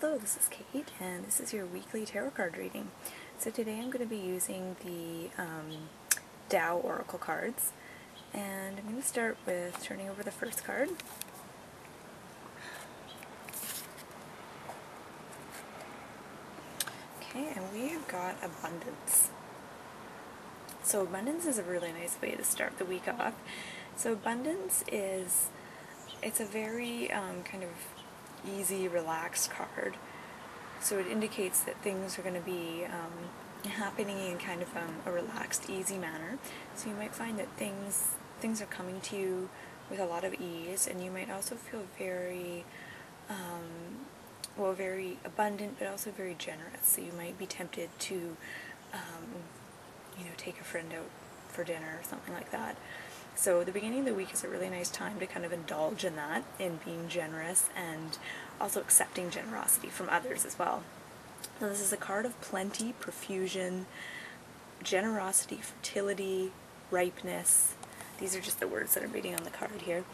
Hello, this is Kate, and this is your weekly tarot card reading. So today I'm going to be using the Deva Oracle cards, and I'm going to start with turning over the first card. Okay, and we have got abundance. So abundance is a really nice way to start the week off. So abundance it's a very kind of easy, relaxed card. So it indicates that things are going to be happening in kind of a relaxed, easy manner. So you might find that things are coming to you with a lot of ease, and you might also feel very, very abundant, but also very generous. So you might be tempted to, take a friend out for dinner or something like that. So the beginning of the week is a really nice time to kind of indulge in that, in being generous and also accepting generosity from others as well. So this is a card of plenty, profusion, generosity, fertility, ripeness. These are just the words that I'm reading on the card here.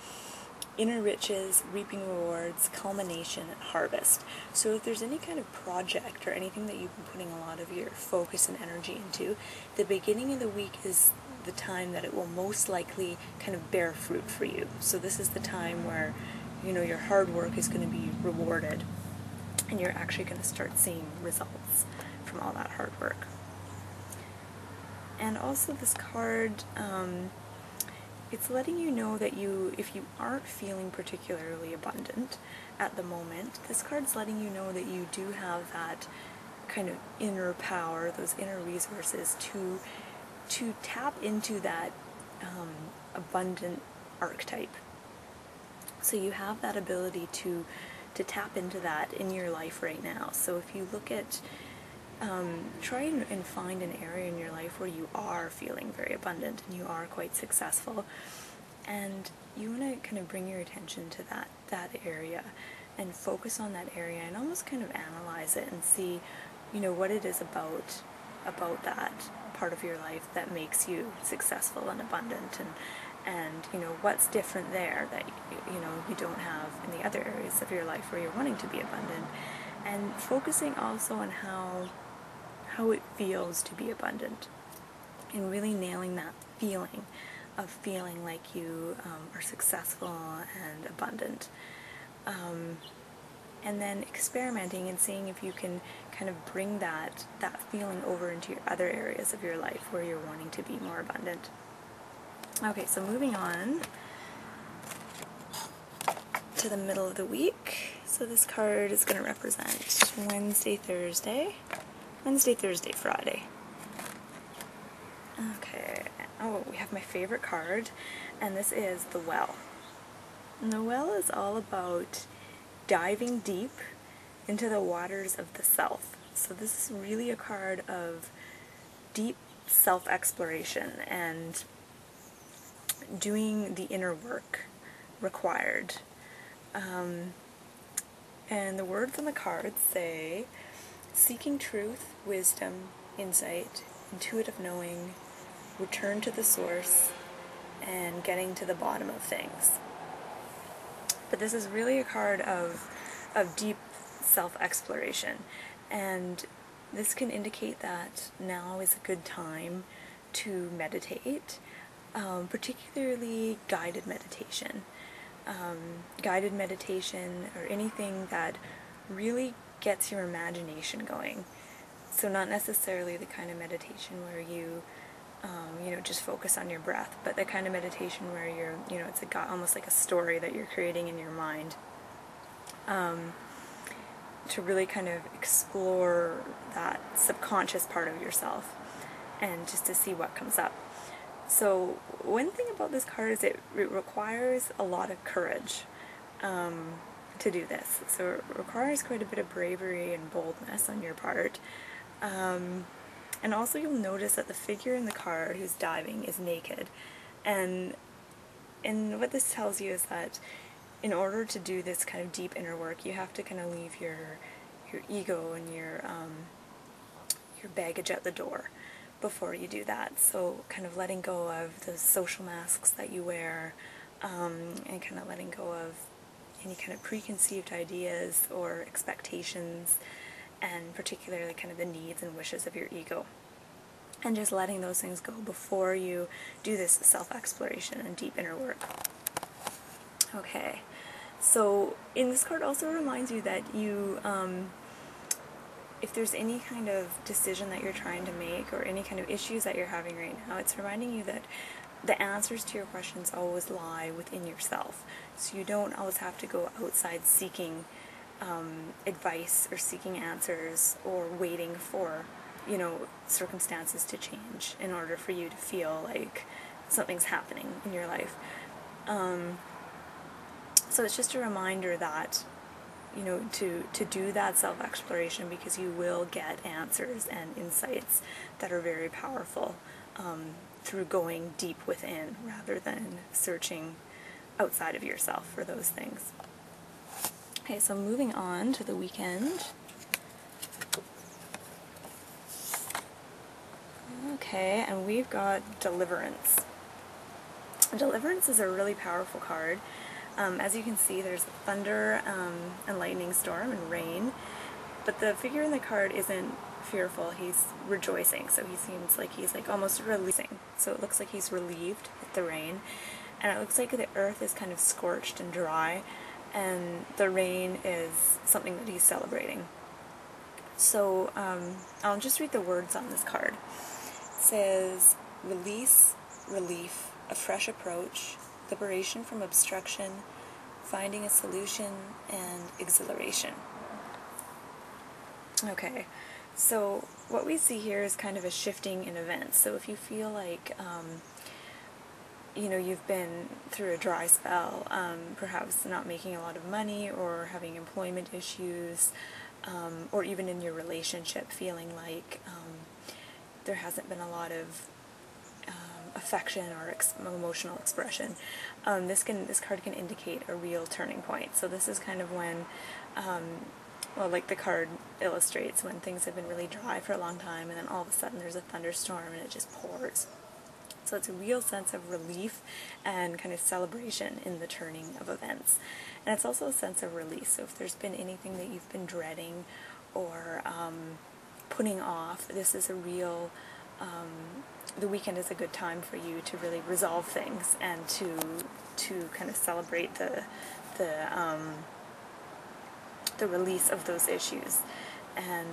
Inner riches, reaping rewards, culmination, and harvest. So if there's any kind of project or anything that you've been putting a lot of your focus and energy into, the beginning of the week is the time that it will most likely kind of bear fruit for you. So this is the time where, your hard work is going to be rewarded, and you're actually going to start seeing results from all that hard work. And also this card, it's letting you know that if you aren't feeling particularly abundant at the moment, this card's letting you know that you do have that kind of inner power, those inner resources to tap into that abundant archetype. So you have that ability to tap into that in your life right now. So if you look at, try and find an area in your life where you are feeling very abundant and you are quite successful, and you want to kind of bring your attention to that area and focus on that area and almost kind of analyze it and see, what it is about that part of your life that makes you successful and abundant, and what's different there that you don't have in the other areas of your life where you're wanting to be abundant, and focusing also on how it feels to be abundant, and really nailing that feeling of feeling like you are successful and abundant, and then experimenting and seeing if you can kind of bring that feeling over into your other areas of your life where you're wanting to be more abundant. Okay, so moving on to the middle of the week. So this card is going to represent Wednesday, Thursday, Friday. Okay, we have my favorite card, and this is the Well. And the Well is all about diving deep into the waters of the self. So this is really a card of deep self-exploration and doing the inner work required. And the words on the card say, seeking truth, wisdom, insight, intuitive knowing, return to the source, and getting to the bottom of things. But this is really a card of deep self-exploration, and this can indicate that now is a good time to meditate, particularly guided meditation. Guided meditation, or anything that really gets your imagination going. So not necessarily the kind of meditation where you just focus on your breath, but the kind of meditation where it's almost like a story that you're creating in your mind, to really kind of explore that subconscious part of yourself and just to see what comes up. So one thing about this card is it requires a lot of courage to do this. So it requires quite a bit of bravery and boldness on your part. And also you'll notice that the figure in the card who's diving is naked. And what this tells you is that in order to do this kind of deep inner work, you have to kind of leave your ego and your baggage at the door before you do that. So kind of letting go of the social masks that you wear, and kind of letting go of any kind of preconceived ideas or expectations, and particularly kind of the needs and wishes of your ego. And just letting those things go before you do this self-exploration and deep inner work. Okay, so in this card also reminds you that you, if there's any kind of decision that you're trying to make or any kind of issues that you're having right now, it's reminding you that the answers to your questions always lie within yourself. So you don't always have to go outside seeking advice or seeking answers or waiting for, you know, circumstances to change in order for you to feel like something's happening in your life. So it's just a reminder that, you know, to do that self-exploration, because you will get answers and insights that are very powerful through going deep within rather than searching outside of yourself for those things. Okay, so moving on to the weekend. Okay, and we've got Deliverance. Deliverance is a really powerful card. As you can see, there's thunder and lightning storm and rain, but the figure in the card isn't fearful, he's rejoicing, so he seems like he's like almost releasing. So it looks like he's relieved with the rain, and it looks like the earth is kind of scorched and dry, and the rain is something that he's celebrating. So I'll just read the words on this card. It says, release, relief, a fresh approach, liberation from obstruction, finding a solution, and exhilaration. Okay, so what we see here is kind of a shifting in events. So if you feel like, you know, you've been through a dry spell, perhaps not making a lot of money or having employment issues, or even in your relationship feeling like there hasn't been a lot of affection or emotional expression, this card can indicate a real turning point. So this is kind of when, well, like the card illustrates, when things have been really dry for a long time and then all of a sudden there's a thunderstorm and it just pours. So it's a real sense of relief and kind of celebration in the turning of events. And it's also a sense of release. So if there's been anything that you've been dreading or putting off, this is a real, the weekend is a good time for you to really resolve things and to kind of celebrate the release of those issues and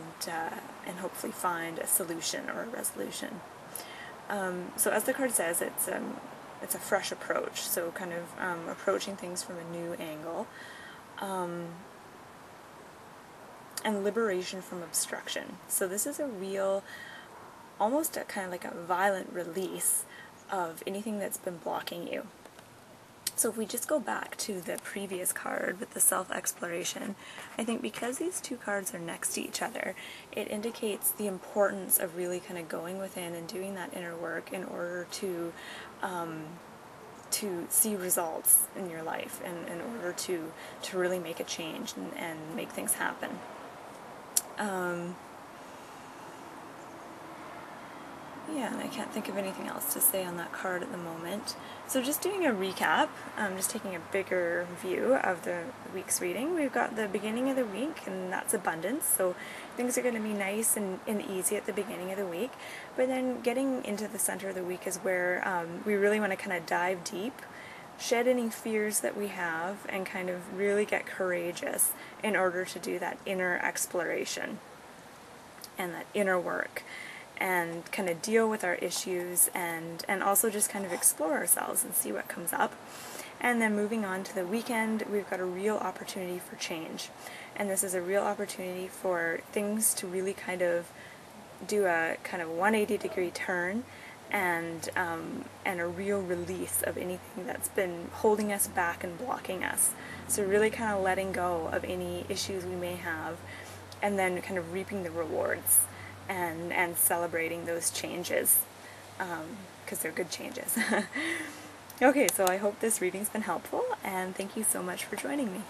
hopefully find a solution or a resolution. So as the card says, it's a fresh approach, so kind of approaching things from a new angle, and liberation from obstruction. So this is a real, almost a kind of like a violent release of anything that's been blocking you. So if we just go back to the previous card with the self-exploration, I think because these two cards are next to each other, it indicates the importance of really kind of going within and doing that inner work in order to see results in your life and in order to really make a change and make things happen. Yeah, and I can't think of anything else to say on that card at the moment. So just doing a recap, just taking a bigger view of the week's reading. We've got the beginning of the week, and that's abundance. So things are going to be nice and easy at the beginning of the week. But then getting into the center of the week is where we really want to kind of dive deep, shed any fears that we have, and kind of really get courageous in order to do that inner exploration and that inner work, and kind of deal with our issues and also just kind of explore ourselves and see what comes up. And then moving on to the weekend, we've got a real opportunity for change. And this is a real opportunity for things to really kind of do a kind of 180-degree turn and a real release of anything that's been holding us back and blocking us. So really kind of letting go of any issues we may have, and then kind of reaping the rewards and celebrating those changes, because they're good changes. Okay, so I hope this reading's been helpful, and thank you so much for joining me.